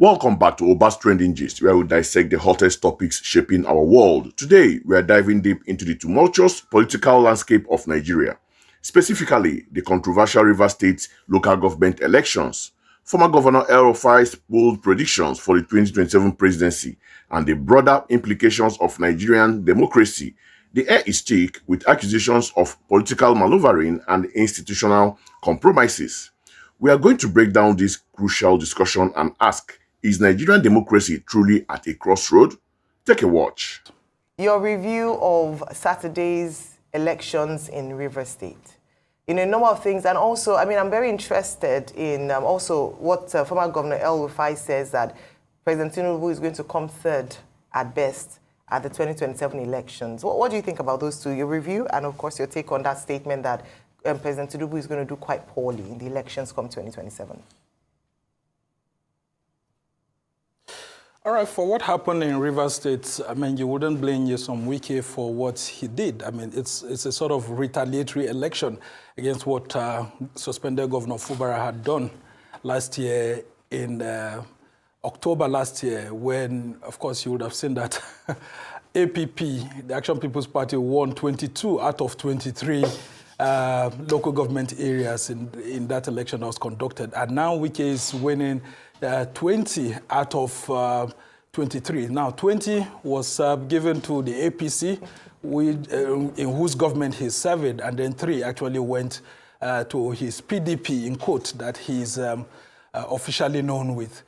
Welcome back to Oba's Trending Gist, where we dissect the hottest topics shaping our world. Today, we are diving deep into the tumultuous political landscape of Nigeria, specifically the controversial Rivers State local government elections, former Governor El-Rufai's bold predictions for the 2027 presidency, and the broader implications of Nigerian democracy. The air is thick with accusations of political maneuvering and institutional compromises. We are going to break down this crucial discussion and ask, is Nigerian democracy truly at a crossroad? Take a watch. Your review of Saturday's elections in Rivers State. A number of things, and also, I'm very interested in also what former Governor El-Rufai says, that President Tinubu is going to come third at best at the 2027 elections. What do you think about those two? Your review and, of course, your take on that statement that President Tinubu is going to do quite poorly in the elections come 2027. All right, for what happened in Rivers State, you wouldn't blame Nyesom Wike for what he did. It's a sort of retaliatory election against what suspended Governor Fubara had done last year in October last year, when, of course, you would have seen that APP, the Action People's Party, won 22 out of 23 local government areas in that election that was conducted. And now Wike is winning 20 out of 23. Now, 20 was given to the APC, in whose government he's serving, and then 3 actually went to his PDP, in quote, that he's officially known with.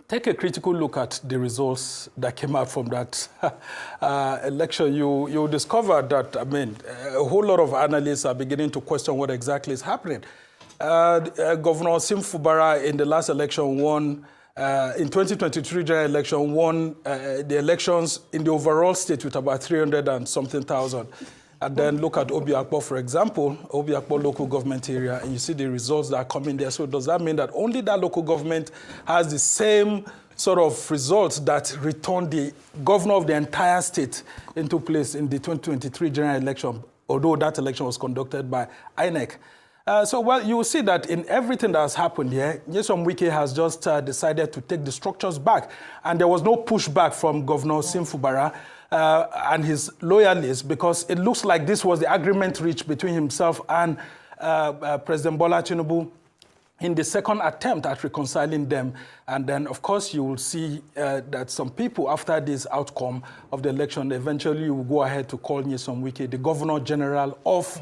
Take a critical look at the results that came out from that election. You'll discover that, a whole lot of analysts are beginning to question what exactly is happening. Governor Fubara in the last election won, in 2023 general election, won the elections in the overall state with about 300 and something thousand. And then look at Obiakpo, for example, Obiakpo local government area, and you see the results that are coming there. So does that mean that only that local government has the same sort of results that returned the governor of the entire state into place in the 2023 general election, although that election was conducted by INEC? You will see that in everything that has happened here, Nyesom Wike has just decided to take the structures back. And there was no pushback from Governor Fubara and his loyalists, because it looks like this was the agreement reached between himself and President Bola Tinubu in the second attempt at reconciling them. And then, of course, you will see that some people, after this outcome of the election, eventually will go ahead to call Nyesom Wike the Governor General of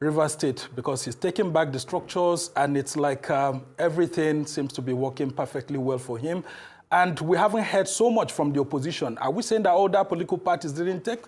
Rivers State, because he's taking back the structures, and it's like everything seems to be working perfectly well for him. And we haven't heard so much from the opposition. Are we saying that other political parties didn't take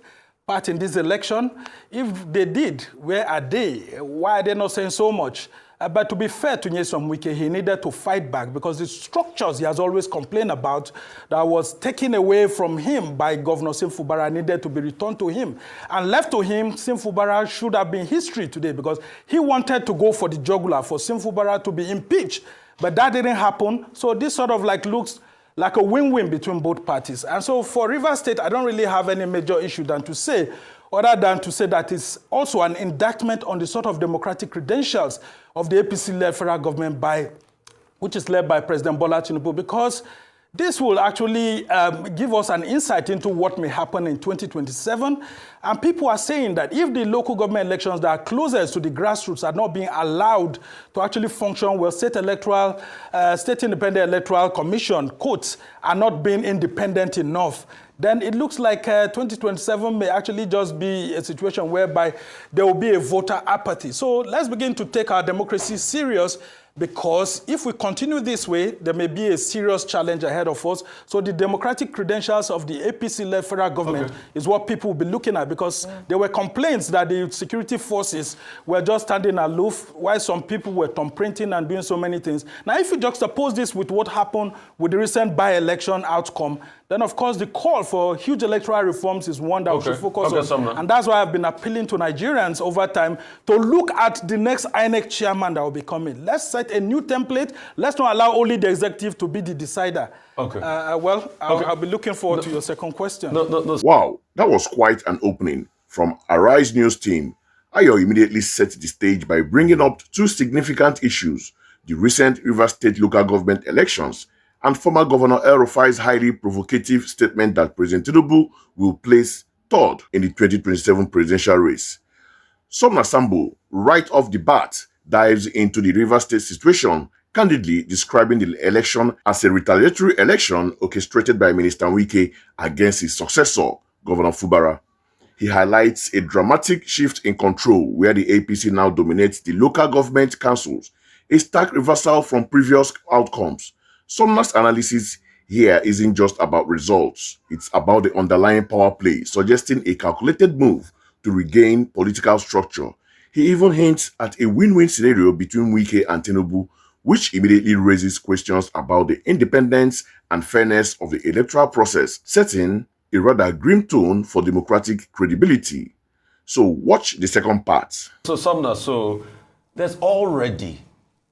part in this election? If they did, where are they? Why are they not saying so much? But to be fair to Nyesom Wike, he needed to fight back, because the structures he has always complained about that was taken away from him by Governor Fubara needed to be returned to him. And left to him, Fubara should have been history today, because he wanted to go for the jugular, for Fubara to be impeached. But that didn't happen. So this sort of looks like a win-win between both parties. And so for Rivers State, I don't really have any major issue other than to say that it's also an indictment on the sort of democratic credentials of the APC-led federal government, which is led by President Bola Tinubu, because this will actually give us an insight into what may happen in 2027. And people are saying that if the local government elections that are closest to the grassroots are not being allowed to actually function well, State Independent Electoral Commission, quotes, are not being independent enough, then it looks like 2027 may actually just be a situation whereby there will be a voter apathy. So let's begin to take our democracy serious, because if we continue this way, there may be a serious challenge ahead of us. So the democratic credentials of the APC-led federal government is what people will be looking at, because there were complaints that the security forces were just standing aloof while some people were thumbprinting and doing so many things. Now, if you juxtapose this with what happened with the recent by-election outcome, then, of course, the call for huge electoral reforms is one that we should focus on. Sumner. And that's why I've been appealing to Nigerians over time to look at the next INEC chairman that will be coming. Let's set a new template. Let's not allow only the executive to be the decider. I'll be looking forward to your second question. Wow, that was quite an opening from Arise News team. Ayo immediately set the stage by bringing up two significant issues: the recent Rivers State local government elections, and former Governor El-Rufai's highly provocative statement that President Tinubu will place third in the 2027 presidential race. Sumner Sambo, right off the bat, dives into the Rivers State situation, candidly describing the election as a retaliatory election orchestrated by Minister Wike against his successor, Governor Fubara. He highlights a dramatic shift in control where the APC now dominates the local government councils, a stark reversal from previous outcomes. Sumner's analysis here isn't just about results, it's about the underlying power play, suggesting a calculated move to regain political structure. He even hints at a win-win scenario between Wike and Tinubu, which immediately raises questions about the independence and fairness of the electoral process, setting a rather grim tone for democratic credibility. So watch the second part. So Sumner, there's already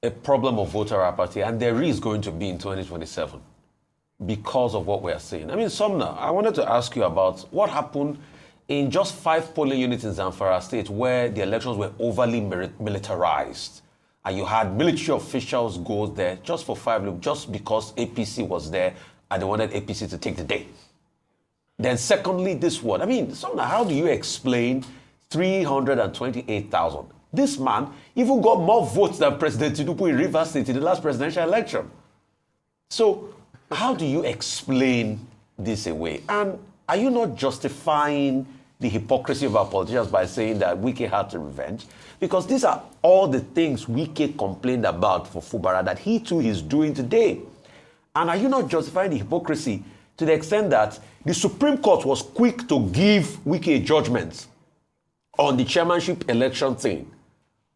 a problem of voter apathy, and there is going to be in 2027 because of what we are seeing. I mean, Sumner, I wanted to ask you about what happened in just 5 polling units in Zamfara State where the elections were overly militarized. And you had military officials go there just for 5 just because APC was there and they wanted APC to take the day. Then secondly, this one. I mean, Sumner, how do you explain 328,000? This man even got more votes than President Tinubu in Rivers State in the last presidential election. So how do you explain this away? And are you not justifying the hypocrisy of our politicians by saying that Wike had to revenge? Because these are all the things Wike complained about for Fubara that he too is doing today. And are you not justifying the hypocrisy to the extent that the Supreme Court was quick to give Wike a judgment on the chairmanship election thing?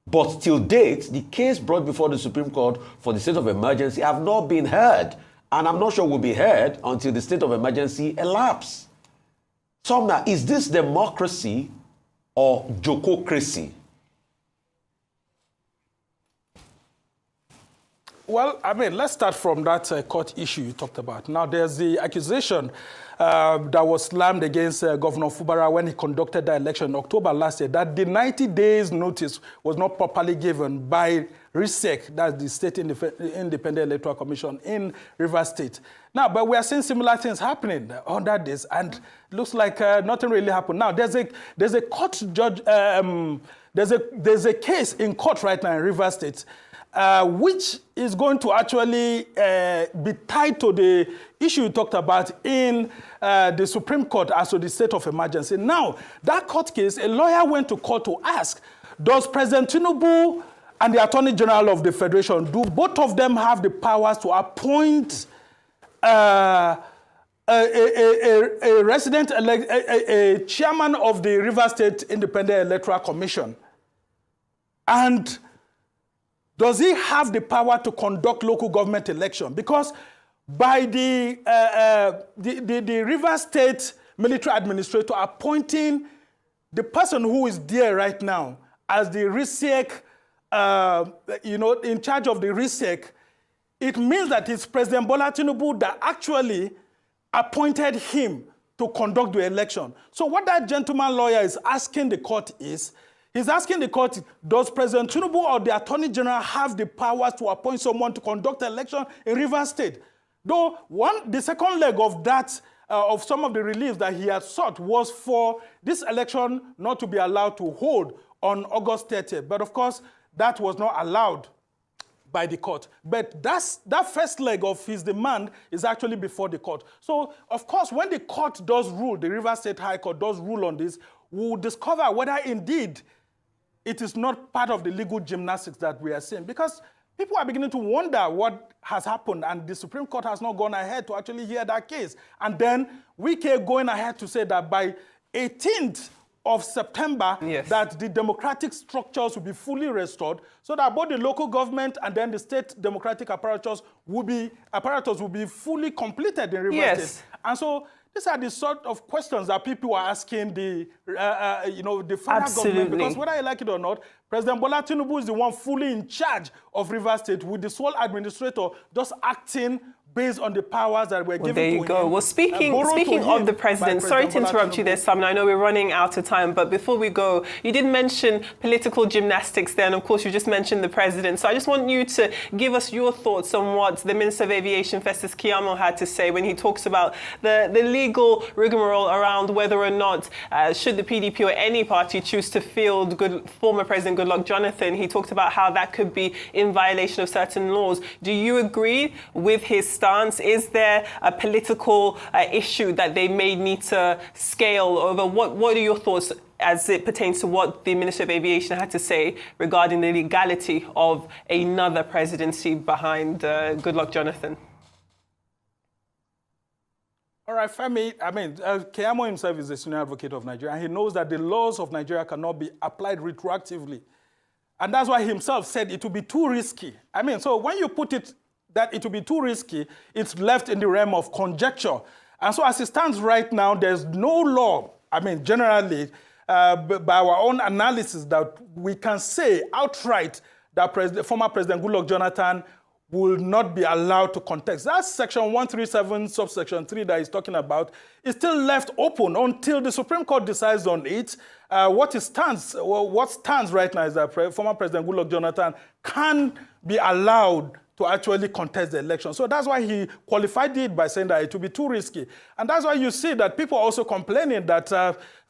But till date, the case brought before the Supreme Court for the state of emergency have not been heard. And I'm not sure will be heard until the state of emergency elapses. Sumner, is this democracy or jococracy? Well, I mean, let's start from that court issue you talked about. Now, there's the accusation that was slammed against Governor Fubara when he conducted the election in October last year, that the 90 days notice was not properly given by RISEC, that's the State Independent Electoral Commission in Rivers State. Now, but we are seeing similar things happening under this, and it looks like nothing really happened. Now, there's a court judge, there's a case in court right now in Rivers State, which is going to actually be tied to the issue you talked about in the Supreme Court as to the state of emergency. Now, that court case, a lawyer went to court to ask, does President Tinubu and the Attorney General of the Federation, do both of them have the powers to appoint a resident, a chairman of the Rivers State Independent Electoral Commission? And does he have the power to conduct local government election? Because by the Rivers State military administrator appointing the person who is there right now as the RISEC, in charge of the RISEC, it means that it's President Bola Tinubu that actually appointed him to conduct the election. So what that gentleman lawyer is asking the court is, he's asking the court, does President Tinubu or the Attorney General have the powers to appoint someone to conduct the election in Rivers State? Though the second leg of that, of some of the relief that he had sought was for this election not to be allowed to hold on August 30th. But of course, that was not allowed by the court. But that first leg of his demand is actually before the court. So, of course, when the court does rule, the Rivers State High Court does rule on this, we'll discover whether indeed it is not part of the legal gymnastics that we are seeing. Because people are beginning to wonder what has happened, and the Supreme Court has not gone ahead to actually hear that case. And then Wike going ahead to say that by 18th of September, yes, that the democratic structures will be fully restored, so that both the local government and then the state democratic apparatus will be fully completed in Rivers yes. State. And so these are the sort of questions that people are asking the federal government, because whether you like it or not, President Bola Tinubu is the one fully in charge of Rivers State, with the sole administrator just acting based on the powers that were given to him. There you go. Well, speaking of the president, sorry to interrupt you there, Sumner. I know we're running out of time, but before we go, you did mention political gymnastics there, and of course you just mentioned the president. So I just want you to give us your thoughts on what the Minister of Aviation, Festus Keyamo, had to say when he talks about the legal rigmarole around whether or not should the PDP or any party choose to field former President Goodluck Jonathan. He talked about how that could be in violation of certain laws. Do you agree with his stance? Is there a political issue that they may need to scale over? What are your thoughts as it pertains to what the Minister of Aviation had to say regarding the legality of another presidency behind Goodluck Jonathan? All right, Femi, Keyamo himself is a senior advocate of Nigeria, and he knows that the laws of Nigeria cannot be applied retroactively. And that's why he himself said it would be too risky. So when you put it that it will be too risky, it's left in the realm of conjecture. And so as it stands right now, there's no law, generally, by our own analysis, that we can say outright that former President Goodluck Jonathan will not be allowed to contest. That's section 137, subsection 3 that he's talking about. It's still left open until the Supreme Court decides on it. What stands right now is that former President Goodluck Jonathan can be allowed to actually contest the election. So that's why he qualified it by saying that it would be too risky. And that's why you see that people are also complaining that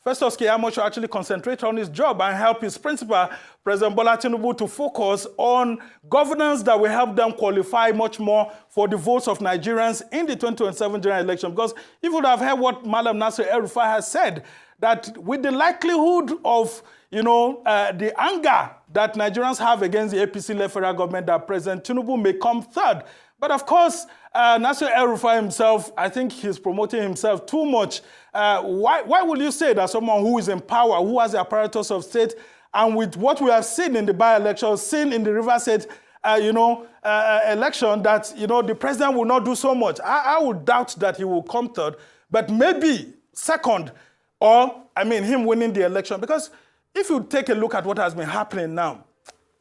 Festus Keyamo should actually concentrate on his job and help his principal, President Bola Tinubu, to focus on governance that will help them qualify much more for the votes of Nigerians in the 2027 general election. Because if you would have heard what Minister El-Rufai has said, that with the likelihood of the anger that Nigerians have against the APC-led federal government, that President Tinubu may come third. But of course, Minister El-Rufai himself, I think he's promoting himself too much. Why would you say that someone who is in power, who has the apparatus of state, and with what we have seen in the by-election, seen in the Rivers State, election, that the president will not do so much? I would doubt that he will come third, but maybe second, or him winning the election. Because if you take a look at what has been happening now,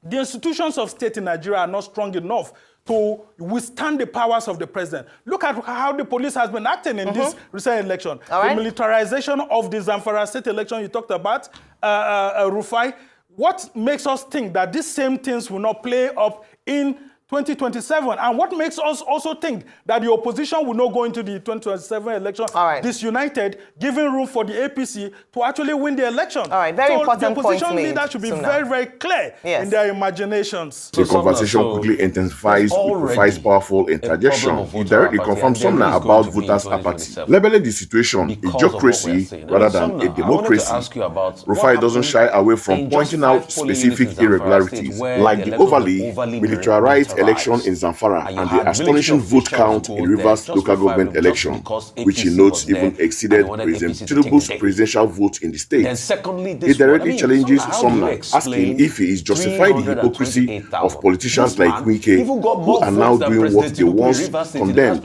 the institutions of state in Nigeria are not strong enough to withstand the powers of the president. Look at how the police has been acting in this recent election. The militarization of the Zamfara state election you talked about, Rufai. What makes us think that these same things will not play up in 2027? And what makes us also think that the opposition will not go into the 2027 election disunited, giving room for the APC to actually win the election? Very important the opposition leader should be very, very clear in their imaginations. The conversation quickly intensifies with Rufai's powerful interjection. He directly confirms Sumner about voters' apathy, labeling the situation a geocracy rather than a democracy. Rufai doesn't shy away from pointing out specific irregularities, like the overly militarized election in Zamfara and the astonishing vote count in Rivers local government election, which he notes even exceeded President Tinubu's presidential vote in the state. He directly challenges Sumner, asking if he is justifying the hypocrisy of politicians like Wike, who are now doing what they once condemned.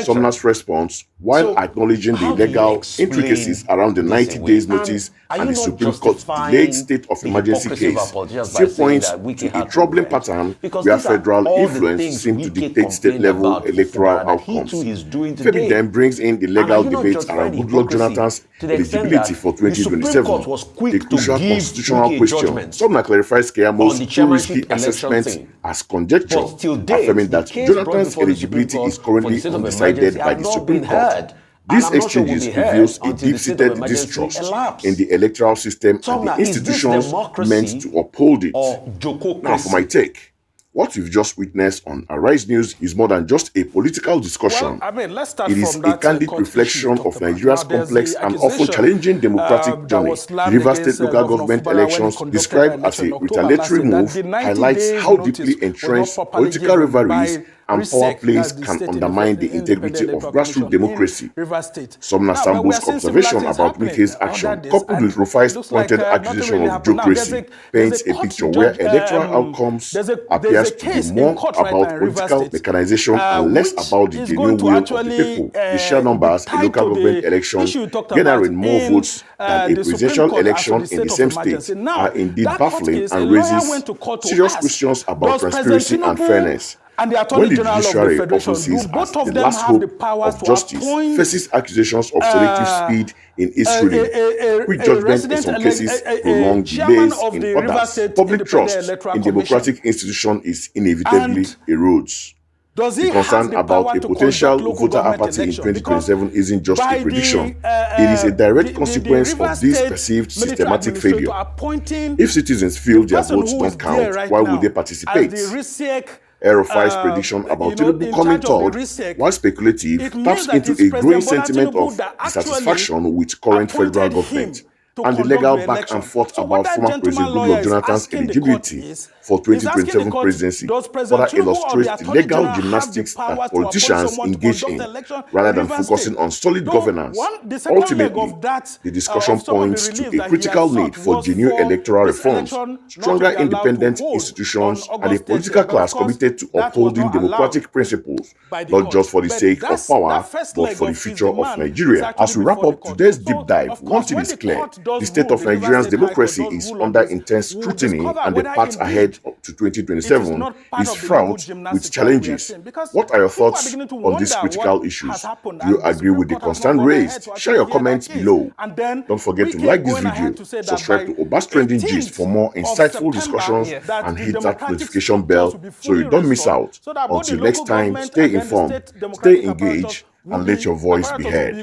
Sumner's response, while acknowledging the legal intricacies around the 90 days notice and the Supreme Court's delayed state of emergency case, still points to a troubling pattern where federal influence seems to dictate state-level electoral outcomes. Femi then brings in the legal debate around Goodluck Jonathan's eligibility for 2027, the crucial constitutional question. Sumner clarifies Keyamo's too risky assessment as conjecture, affirming that Jonathan's eligibility is currently undecided by the Supreme Court. These exchanges reveals a deep-seated distrust in the electoral system and the institutions meant to uphold it. Now, for my take, what we've just witnessed on Arise News is more than just a political discussion. Let's start it is from a candid reflection of Nigeria's complex and often challenging democratic journey. The Rivers State local government elections, described as a retaliatory move, highlights how deeply entrenched political rivalries and power plays can undermine the integrity of grassroots democracy. Sumner Sambo's observation about Wike's action, coupled with Rufai's pointed accusation of geocracy, paints a picture where electoral outcomes appears to be more about political mechanization and less about the genuine will of the people. The sheer numbers in local government elections gathering more votes than a presidential election in the same state are indeed baffling and raises serious questions about transparency and fairness. and the When Attorney the General of the judiciary Federation, often do sees as both of the them last have hope the powers of to justice, appoint faces accusations of selective speed in its ruling, which judgment in some cases prolonged chairman delays of in the River others. State Public Independent trust Electoral in Commission? democratic institution is inevitably And erodes. Does he The have concern the about power a to potential conduct local voter government apathy in election? Because 2027 isn't just by a prediction. the, It is a direct the consequence River of this State perceived military systematic administrator failure. appointing If citizens feel the their person votes who is don't there count, right why now would they participate? as the RISEC, El-Rufai's prediction about Tinubu in coming charge of the third, RISEC, while speculative, it means taps that into it's a growing President Bola sentiment Tinubu of that actually dissatisfaction with current federal appointed government him to and the conduct legal the back election. and forth So about what that former gentleman President lawyer Goodluck is Jonathan's asking the court eligibility is, for he's asking the 2027 court, presidency does President further Tinubu or the illustrates the Attorney legal General have the gymnastics power that to appoint politicians someone to engage conduct in, election rather in than Rivers focusing State? on solid Though governance. the second leg Ultimately, of that, the discussion of some of the points reliefs to a that he critical has need sought for was genuine for electoral this reforms, election not to stronger be allowed to independent hold institutions, on and a August political 30th, class because committed to that was upholding not allowed democratic principles, by the not court. just for the But sake of power, that first but leg for the of his future of demand is Nigeria. actually As we wrap before the up court. today's So, deep dive, of one course, thing when is the clear. court does The state rule, of the Rivers Nigeria's State High Court democracy does is rule on under this, intense we'll scrutiny, discover and the whether path ahead indeed to it is 2027 not part is of the legal fraught with gymnastics that we are challenges. seeing. Because What are your people are thoughts beginning to on these wonder critical what issues? has happened, Do you and the agree Supreme with the Court has concern not gone ahead raised? to Share your actually hear that comments case. below. And then Don't forget to Wike like this going ahead video, to say that subscribe by to Obas Trending 18th Gist for more of insightful September, discussions, that and the hit that democratic notification structures bell will be so you fully don't miss restored, out. so that both the Until next local time, government stay and then the informed, state stay democratic apparatus engaged, will and let be your voice be apparatus will heard. be